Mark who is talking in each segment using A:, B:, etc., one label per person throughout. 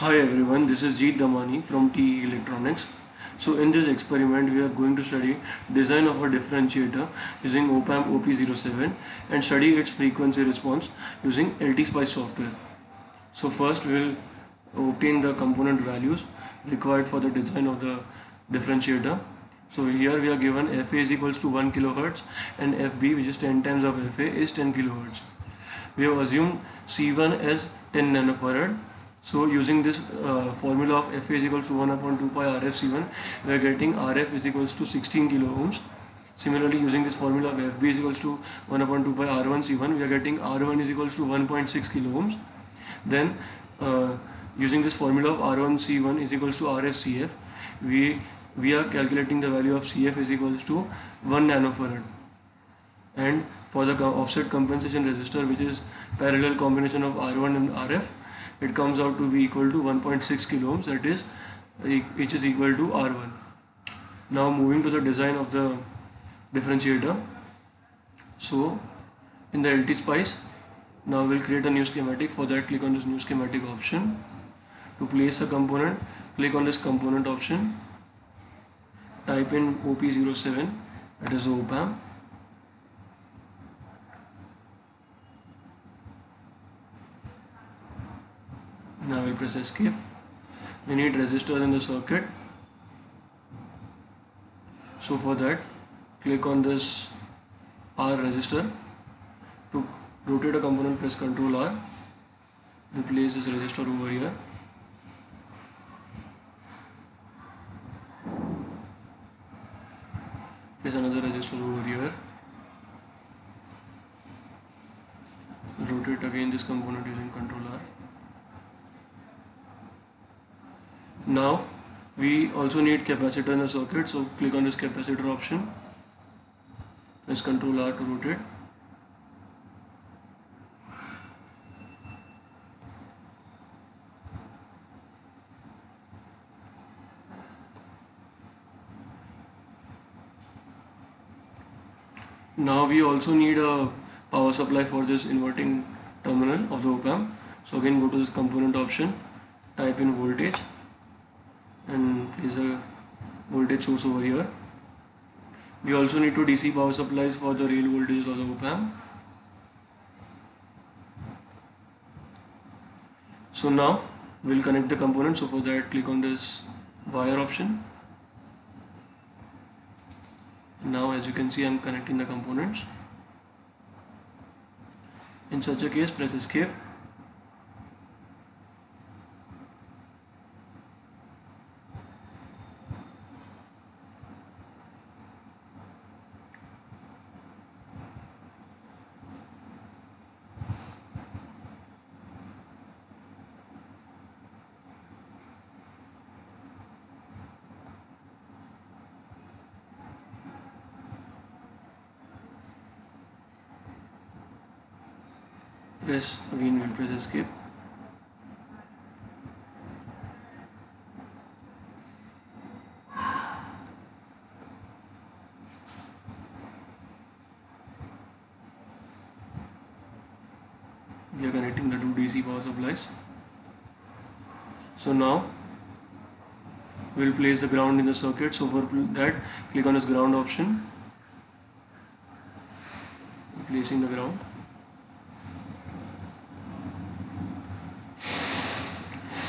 A: Hi everyone, this is Jeet Damani from TE Electronics. So in this experiment we are going to study design of a differentiator using OPAMP OP07 and study its frequency response using LTSpice software. So first we will obtain the component values required for the design of the differentiator. So here we are given FA is equals to 1 kHz and FB, which is 10 times of FA, is 10 kHz. We have assumed C1 as 10 nanofarad. So using this formula of Fa is equals to 1 upon 2 pi RF C1, we are getting RF is equals to 16 kilo ohms. Similarly, using this formula of FB is equals to 1 upon 2 pi R1 C1, we are getting R1 is equals to 1.6 kilo ohms. Then using this formula of R1 C1 is equals to RF CF, we are calculating the value of CF is equals to 1 nanofarad. And for the offset compensation resistor, which is parallel combination of R1 and RF, it comes out to be equal to 1.6 kilo ohms, that is, which is equal to R1. Now moving to the design of the differentiator. So in the LTSpice, now we'll create a new schematic. For that, click on this new schematic option. To place a component, click on this component option, type in OP07, that is OPAMP. Now we'll press escape. We need resistors in the circuit. So for that, click on this R resistor. To rotate a component, press Ctrl R and place this resistor over here. Place another resistor over here. Rotate again this component using Ctrl R. Now we also need capacitor in the circuit, so click on this capacitor option, press Ctrl R to rotate. Now we also need a power supply for this inverting terminal of the op-amp. So again, go to this component option, type in voltage and place a voltage source over here. We also need two DC power supplies for the real voltages of the op-amp. So now we'll connect the component. So for that, click on this wire option. Now as you can see, I'm connecting the components. In such a case, press escape. We'll press escape. We are connecting the two DC power supplies. So now we'll place the ground in the circuit. So for that, click on this ground option, placing the ground.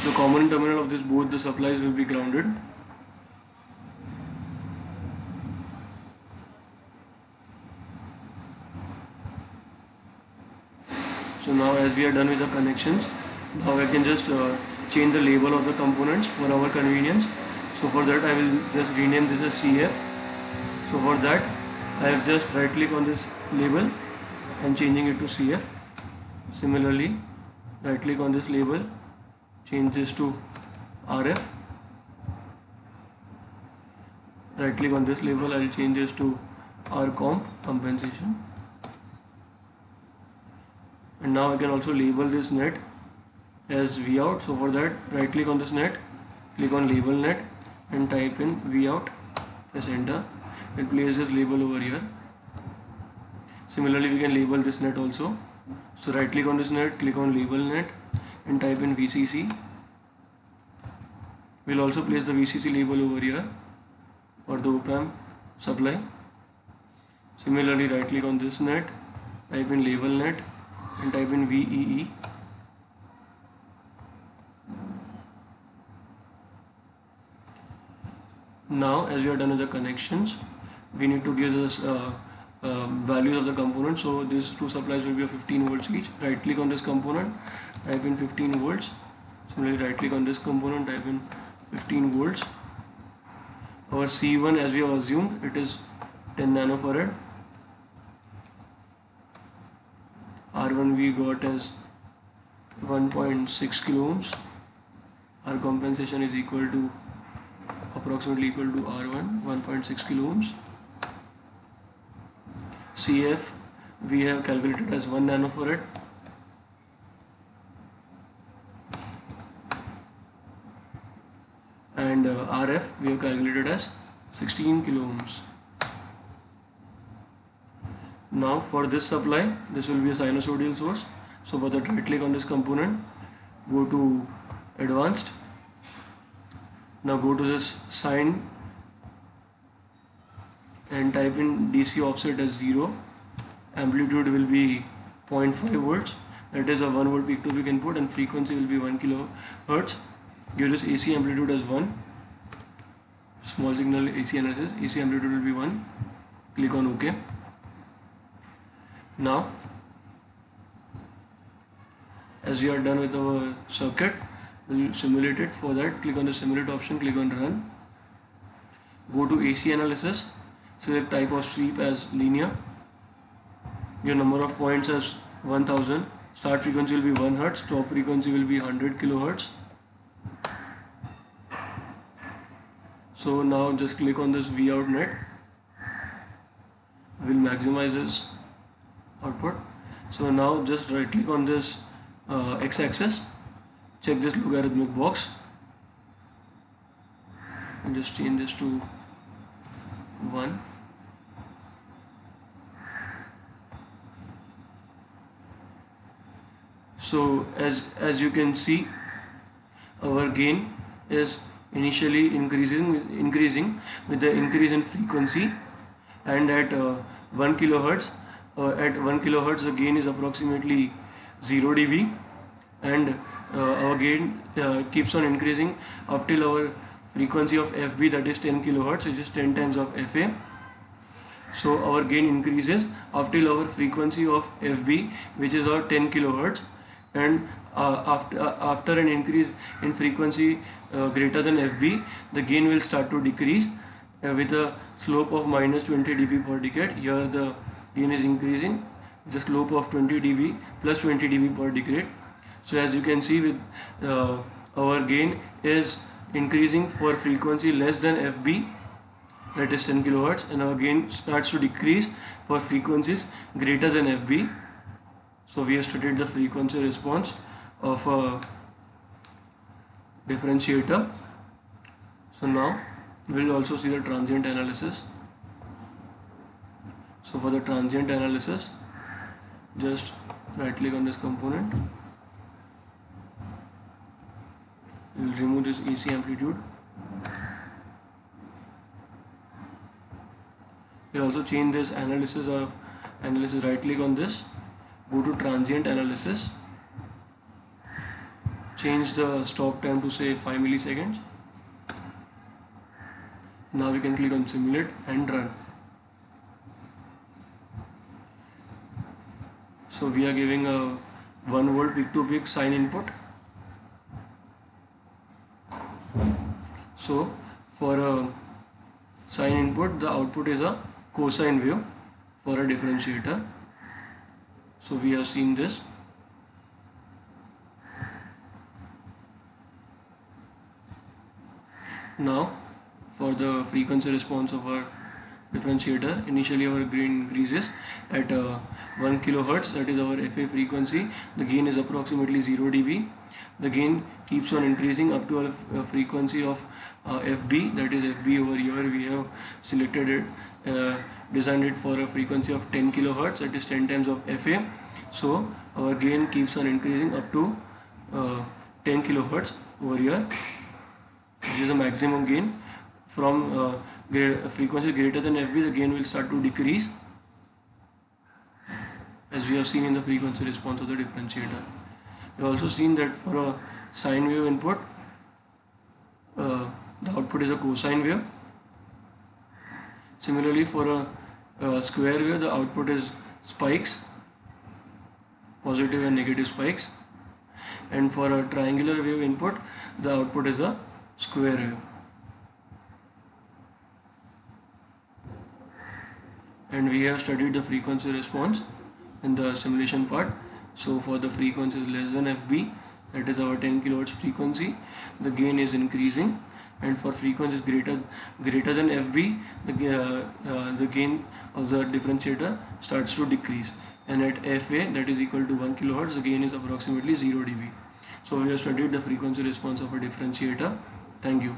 A: The common terminal of both the supplies will be grounded. So now as we are done with the connections, now I can just change the label of the components for our convenience. So for that, I will just rename this as CF. So for that, I have just right click on this label and changing it to CF. Similarly, right click on this label, change this to RF. Right click on this label, I will change this to RComp compensation. And now I can also label this net as Vout. So for that, right click on this net, click on label net and type in Vout, press enter and place this label over here. Similarly, we can label this net also. So right click on this net, click on label net and type in VCC We'll also place the VCC label over here for the op-amp supply. Similarly, right click on this net, type in label net and type in VEE. Now as we are done with the connections, we need to give this values of the component. So these two supplies will be of 15 volts each. Right click on this component, type in 15 volts. Similarly, right click on this component, type in 15 volts. Our C1, as we have assumed, it is 10 nanofarad. R1 we got as 1.6 kilo ohms. Our compensation is equal to approximately equal to R1, 1.6 kilo ohms. CF we have calculated as 1 nanofarad. And RF we have calculated as 16 kilo ohms. Now for this supply, this will be a sinusoidal source. So for that, right click on this component, go to advanced. Now go to this sine and type in DC offset as 0. Amplitude will be 0.5 volts. That is a 1 volt peak to peak input, and frequency will be 1 kilohertz. Give this AC amplitude as 1. Small signal AC analysis. AC amplitude will be 1. Click on OK. Now, as we are done with our circuit, we'll simulate it. For that, click on the simulate option, click on run. Go to AC analysis, select type of sweep as linear. Your number of points as 1000. Start frequency will be 1 Hz, stop frequency will be 100 kilohertz. So now just click on this V out net. We'll maximize this output. So now just right click on this x-axis, check this logarithmic box and just change this to 1. So as you can see, our gain is initially increasing with the increase in frequency, and at 1 kilohertz the gain is approximately 0 dB, and our gain keeps on increasing up till our frequency of FB, that is 10 kilohertz, which is 10 times of FA. So our gain increases up till our frequency of FB, which is our 10 kilohertz, and after an increase in frequency greater than FB, the gain will start to decrease with a slope of minus 20 dB per decade. Here the gain is increasing with a slope of 20 dB plus 20 dB per decade. So as you can see, with our gain is increasing for frequency less than FB, that is 10 kilohertz, and our gain starts to decrease for frequencies greater than FB. So we have studied the frequency response of a differentiator. So now we will also see the transient analysis. So for the transient analysis, just right click on this component. We will remove this AC amplitude. We will also change this analysis. Right click on this, go to transient analysis, change the stop time to say 5 milliseconds. Now we can click on simulate and run. So we are giving a 1 volt peak to peak sine input. So for a sine input, the output is a cosine wave for a differentiator. So we have seen this. Now for the frequency response of our differentiator, initially our gain increases at 1 kilohertz, that is our FA frequency. The gain is approximately 0 dB. The gain keeps on increasing up to a frequency of FB, that is FB over here we have selected it, designed it for a frequency of 10 kilohertz, that is 10 times of FA. So our gain keeps on increasing up to 10 kilohertz over here. which is the maximum gain. From frequency greater than FB, the gain will start to decrease, as we have seen in the frequency response of the differentiator. We have also seen that for a sine wave input, the output is a cosine wave. Similarly, for a square wave, the output is spikes, positive and negative spikes. And for a triangular wave input, the output is a square wave. And we have studied the frequency response in the simulation part. So for the frequencies less than FB, that is our 10 kHz frequency, the gain is increasing, and for frequencies greater than FB, the gain of the differentiator starts to decrease, and at FA, that is equal to 1 kHz, the gain is approximately 0 dB. So we have studied the frequency response of a differentiator. Thank you.